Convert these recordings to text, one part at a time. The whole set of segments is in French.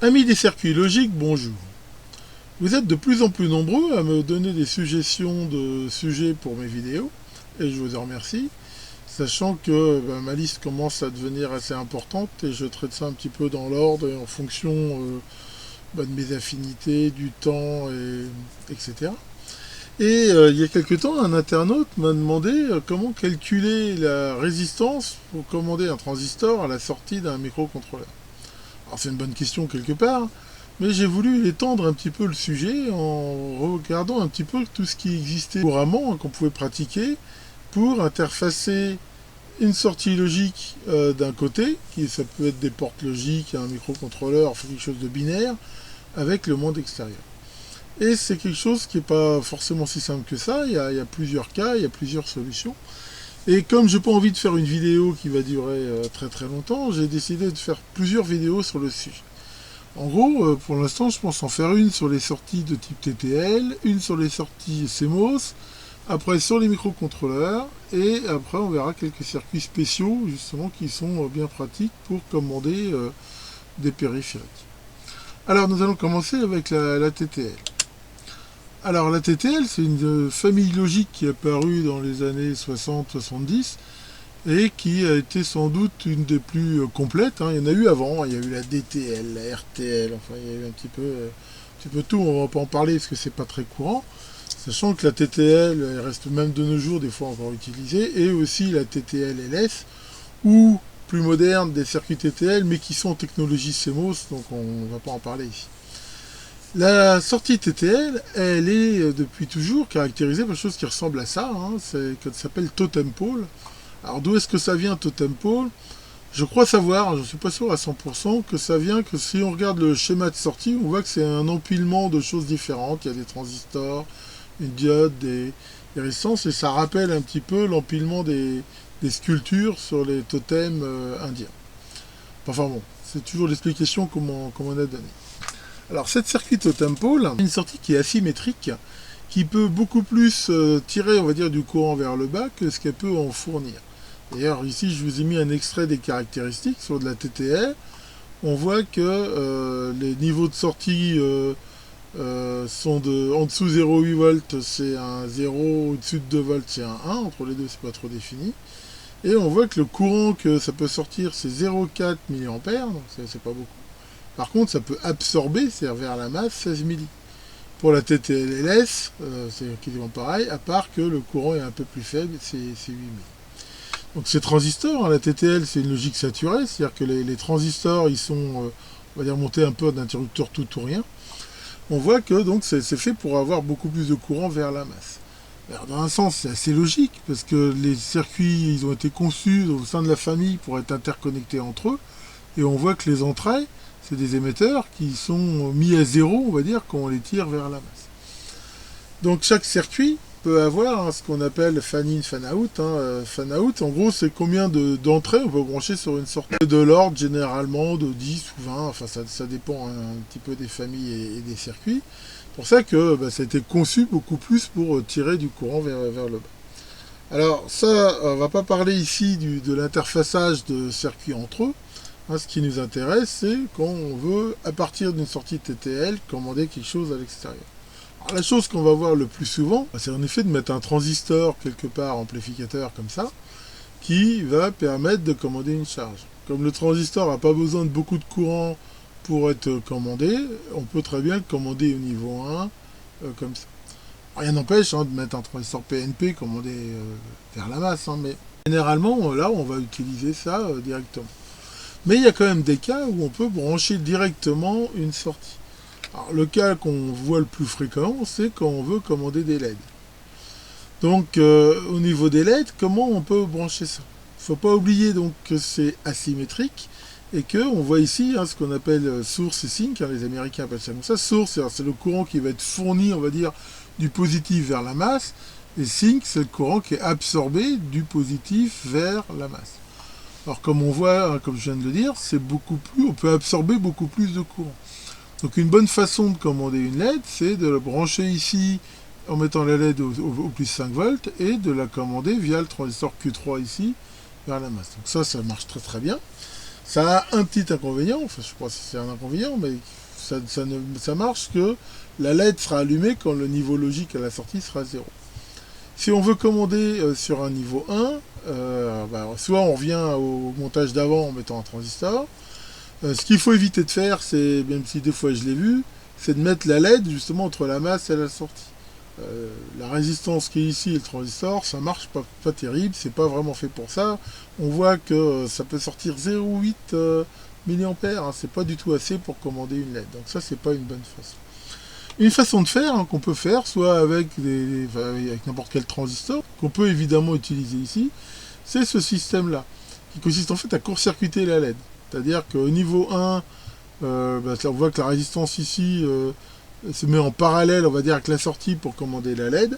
Amis des circuits logiques, bonjour. Vous êtes de plus en plus nombreux à me donner des suggestions de sujets pour mes vidéos, et je vous en remercie, sachant que ma liste commence à devenir assez importante et je traite ça un petit peu dans l'ordre et en fonction de mes affinités, du temps, etc. Et il y a quelque temps, un internaute m'a demandé comment calculer la résistance pour commander un transistor à la sortie d'un microcontrôleur. Alors c'est une bonne question quelque part, mais j'ai voulu étendre un petit peu le sujet en regardant un petit peu tout ce qui existait couramment, qu'on pouvait pratiquer pour interfacer une sortie logique d'un côté, ça peut être des portes logiques, un microcontrôleur, enfin quelque chose de binaire, avec le monde extérieur. Et c'est quelque chose qui n'est pas forcément si simple que ça, il y a plusieurs cas, il y a plusieurs solutions. Et comme j'ai pas envie de faire une vidéo qui va durer très très longtemps, j'ai décidé de faire plusieurs vidéos sur le sujet. En gros, pour l'instant, je pense en faire une sur les sorties de type TTL, une sur les sorties CMOS, après sur les microcontrôleurs, et après on verra quelques circuits spéciaux, justement, qui sont bien pratiques pour commander des périphériques. Alors, nous allons commencer avec la TTL. Alors, la TTL, c'est une famille logique qui est apparue dans les années 60-70, et qui a été sans doute une des plus complètes. Il y en a eu avant, il y a eu la DTL, la RTL, enfin il y a eu un petit peu tout, on va pas en parler parce que c'est pas très courant, sachant que la TTL elle reste même de nos jours des fois encore utilisée, et aussi la TTL-LS, ou plus moderne des circuits TTL, mais qui sont en technologie CMOS, donc on ne va pas en parler ici. La sortie TTL, elle est depuis toujours caractérisée par quelque chose qui ressemble à ça, ça s'appelle Totem Pole. Alors d'où est-ce que ça vient Totem Pole? Je crois savoir, je ne suis pas sûr à 100%, que ça vient que si on regarde le schéma de sortie, on voit que c'est un empilement de choses différentes. Il y a des transistors, une diode, des résistances, et ça rappelle un petit peu l'empilement des sculptures sur les totems indiens. Enfin bon, c'est toujours l'explication qu'on a donnée. Alors cette circuit Totem Pole, c'est une sortie qui est asymétrique, qui peut beaucoup plus tirer, on va dire, du courant vers le bas que ce qu'elle peut en fournir. D'ailleurs, ici, je vous ai mis un extrait des caractéristiques sur de la TTL. On voit que les niveaux de sortie sont en dessous 0,8 volts, c'est un 0, au-dessus de 2 volts, c'est un 1. Entre les deux, c'est pas trop défini. Et on voit que le courant que ça peut sortir, c'est 0,4 mA, donc c'est pas beaucoup. Par contre, ça peut absorber, c'est-à-dire vers la masse, 16 milli. Pour la TTL-LS, c'est quasiment pareil, à part que le courant est un peu plus faible, c'est 8 milli. Donc ces transistors, la TTL, c'est une logique saturée, c'est-à-dire que les transistors, ils sont, on va dire, montés un peu d'interrupteurs tout ou rien. On voit que donc c'est fait pour avoir beaucoup plus de courant vers la masse. Alors, dans un sens, c'est assez logique, parce que les circuits, ils ont été conçus au sein de la famille pour être interconnectés entre eux, et on voit que les entrailles, c'est des émetteurs qui sont mis à zéro, on va dire, quand on les tire vers la masse. Donc chaque circuit peut avoir ce qu'on appelle fan-in, fan-out. Fan-out, en gros, c'est combien d'entrées on peut brancher sur une sortie de l'ordre, généralement de 10 ou 20, enfin ça dépend un petit peu des familles et des circuits. C'est pour ça que ça a été conçu beaucoup plus pour tirer du courant vers le bas. Alors ça, on va pas parler ici de l'interfaçage de circuits entre eux. Ce qui nous intéresse, c'est quand on veut, à partir d'une sortie TTL, commander quelque chose à l'extérieur. Alors, la chose qu'on va voir le plus souvent, c'est en effet de mettre un transistor quelque part, amplificateur comme ça, qui va permettre de commander une charge. Comme le transistor n'a pas besoin de beaucoup de courant pour être commandé, on peut très bien le commander au niveau 1, comme ça. Rien n'empêche de mettre un transistor PNP commandé vers la masse, mais généralement, là, on va utiliser ça directement. Mais il y a quand même des cas où on peut brancher directement une sortie. Alors, le cas qu'on voit le plus fréquemment, c'est quand on veut commander des LED. Donc, au niveau des LED, comment on peut brancher ça? Il ne faut pas oublier donc que c'est asymétrique et qu'on voit ici ce qu'on appelle source et sink, les Américains appellent ça comme ça. Source, c'est le courant qui va être fourni, on va dire, du positif vers la masse, et sink, c'est le courant qui est absorbé du positif vers la masse. Alors comme on voit, comme je viens de le dire, c'est beaucoup plus, on peut absorber beaucoup plus de courant. Donc une bonne façon de commander une LED, c'est de la brancher ici en mettant la LED au plus 5 volts et de la commander via le transistor Q3 ici vers la masse. Donc ça marche très très bien. Ça a un petit inconvénient, enfin je sais pas si c'est un inconvénient, mais ça marche que la LED sera allumée quand le niveau logique à la sortie sera 0. Si on veut commander sur un niveau 1, soit on revient au montage d'avant en mettant un transistor. Ce qu'il faut éviter de faire, c'est, même si des fois je l'ai vu, c'est de mettre la LED justement entre la masse et la sortie. La résistance qui est ici et le transistor, ça marche pas terrible, c'est pas vraiment fait pour ça. On voit que ça peut sortir 0,8 mA, hein, c'est pas du tout assez pour commander une LED. Donc ça, c'est pas une bonne façon. Une façon de faire, hein, qu'on peut faire, soit avec avec n'importe quel transistor, qu'on peut évidemment utiliser ici, c'est ce système-là, qui consiste en fait à court-circuiter la LED. C'est-à-dire qu'au niveau 1, on voit que la résistance ici se met en parallèle, on va dire, avec la sortie pour commander la LED,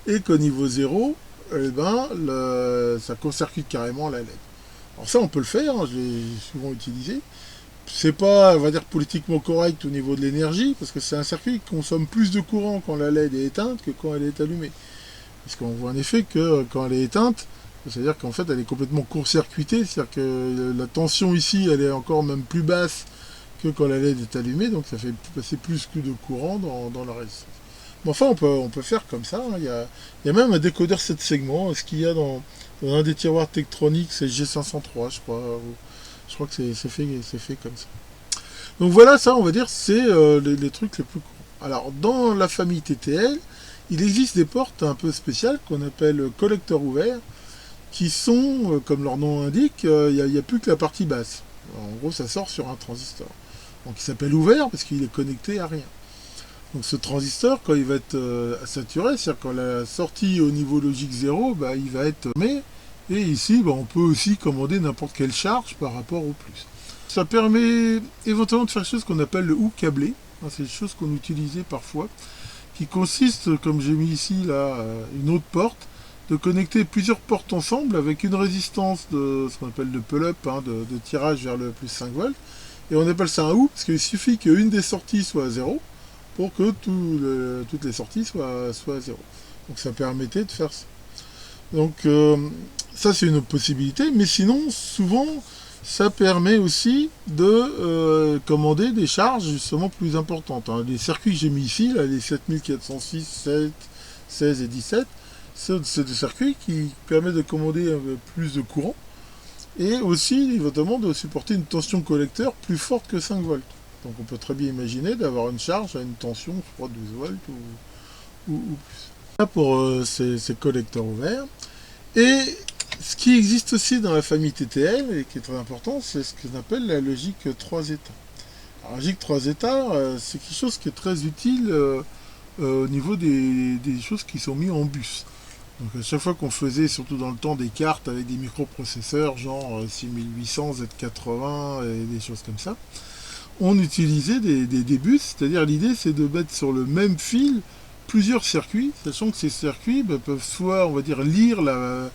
et qu'au niveau 0, ça court-circuite carrément la LED. Alors ça, on peut le faire, hein, je l'ai souvent utilisé. C'est pas, on va dire, politiquement correct au niveau de l'énergie, parce que c'est un circuit qui consomme plus de courant quand la LED est éteinte que quand elle est allumée. Parce qu'on voit en effet que quand elle est éteinte, c'est-à-dire qu'en fait elle est complètement court-circuitée, c'est-à-dire que la tension ici elle est encore même plus basse que quand la LED est allumée, donc ça fait passer plus que de courant dans la résistance. Mais enfin on peut faire comme ça, hein. Il y a même un décodeur 7 segments, ce qu'il y a dans un des tiroirs Tektronix, c'est G503 je crois. Je crois que c'est fait comme ça. Donc voilà, ça on va dire c'est les trucs les plus courants. Alors dans la famille TTL, il existe des portes un peu spéciales qu'on appelle collecteurs ouverts, qui sont, comme leur nom indique, il n'y a plus que la partie basse. En gros, ça sort sur un transistor. Donc il s'appelle ouvert parce qu'il est connecté à rien. Donc ce transistor, quand il va être saturé, c'est-à-dire quand la sortie au niveau logique 0, il va être fermé. Et ici, on peut aussi commander n'importe quelle charge par rapport au plus. Ça permet éventuellement de faire quelque chose qu'on appelle le hook câblé. C'est des choses qu'on utilisait parfois, qui consiste, comme j'ai mis ici là, une autre porte, de connecter plusieurs portes ensemble avec une résistance de ce qu'on appelle de pull-up, hein, de tirage vers le plus 5 volts. Et on appelle ça un hook, parce qu'il suffit qu'une des sorties soit à 0 pour que toutes les sorties soient à 0. Donc ça permettait de faire ça. Donc ça c'est une possibilité, mais sinon souvent ça permet aussi de commander des charges justement plus importantes, hein. Les circuits que j'ai mis ici, là, les 7406, 7, 16 et 17, c'est des circuits qui permettent de commander plus de courant et aussi éventuellement de supporter une tension collecteur plus forte que 5 volts. Donc on peut très bien imaginer d'avoir une charge à une tension, je crois, 12 volts ou plus. Là pour ces collecteurs ouverts. Et ce qui existe aussi dans la famille TTL, et qui est très important, c'est ce qu'on appelle la logique 3 états. Alors, la logique 3 états, c'est quelque chose qui est très utile au niveau des choses qui sont mises en bus. Donc à chaque fois qu'on faisait, surtout dans le temps, des cartes avec des microprocesseurs, genre 6800, Z80 et des choses comme ça, on utilisait des bus, c'est-à-dire l'idée c'est de mettre sur le même fil plusieurs circuits, sachant que ces circuits peuvent soit, on va dire, lire la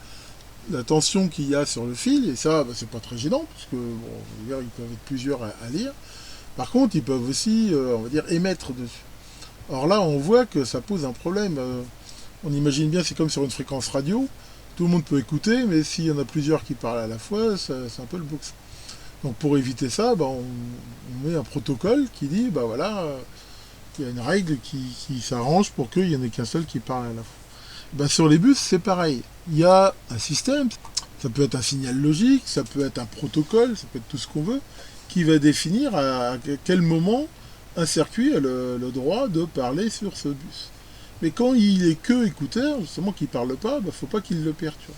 tension qu'il y a sur le fil, et ça, c'est pas très gênant, puisque, ils peuvent être plusieurs à lire. Par contre, ils peuvent aussi, on va dire, émettre dessus. Or là, on voit que ça pose un problème. On imagine bien, c'est comme sur une fréquence radio, tout le monde peut écouter, mais s'il y en a plusieurs qui parlent à la fois, c'est un peu le box. Donc pour éviter ça, on met un protocole qui dit, voilà, il y a une règle qui s'arrange pour qu'il n'y en ait qu'un seul qui parle à la fois. Sur les bus, c'est pareil. Il y a un système, ça peut être un signal logique, ça peut être un protocole, ça peut être tout ce qu'on veut, qui va définir à quel moment un circuit a le droit de parler sur ce bus. Mais quand il est que écouteur, justement qu'il ne parle pas, il ne faut pas qu'il le perturbe.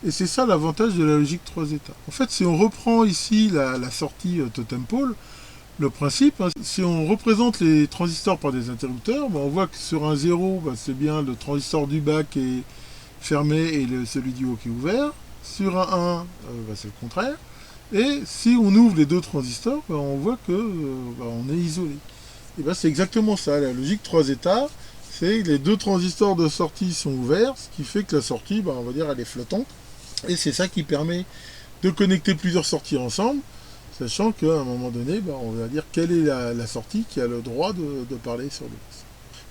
Et c'est ça l'avantage de la logique 3 états. En fait, si on reprend ici la sortie totem pole, le principe, hein, si on représente les transistors par des interrupteurs, on voit que sur un 0, c'est bien le transistor du bas qui est fermé et celui du haut qui est ouvert. Sur un 1, c'est le contraire. Et si on ouvre les deux transistors, on voit que on est isolé. Et c'est exactement ça, la logique 3 états, c'est que les deux transistors de sortie sont ouverts, ce qui fait que la sortie, on va dire, elle est flottante. Et c'est ça qui permet de connecter plusieurs sorties ensemble, sachant qu'à un moment donné, on va dire quelle est la sortie qui a le droit de parler sur le bus.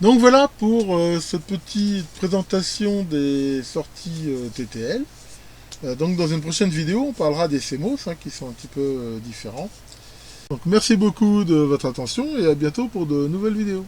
Donc voilà pour cette petite présentation des sorties TTL. Donc dans une prochaine vidéo, on parlera des CMOS, hein, qui sont un petit peu différents. Donc merci beaucoup de votre attention et à bientôt pour de nouvelles vidéos.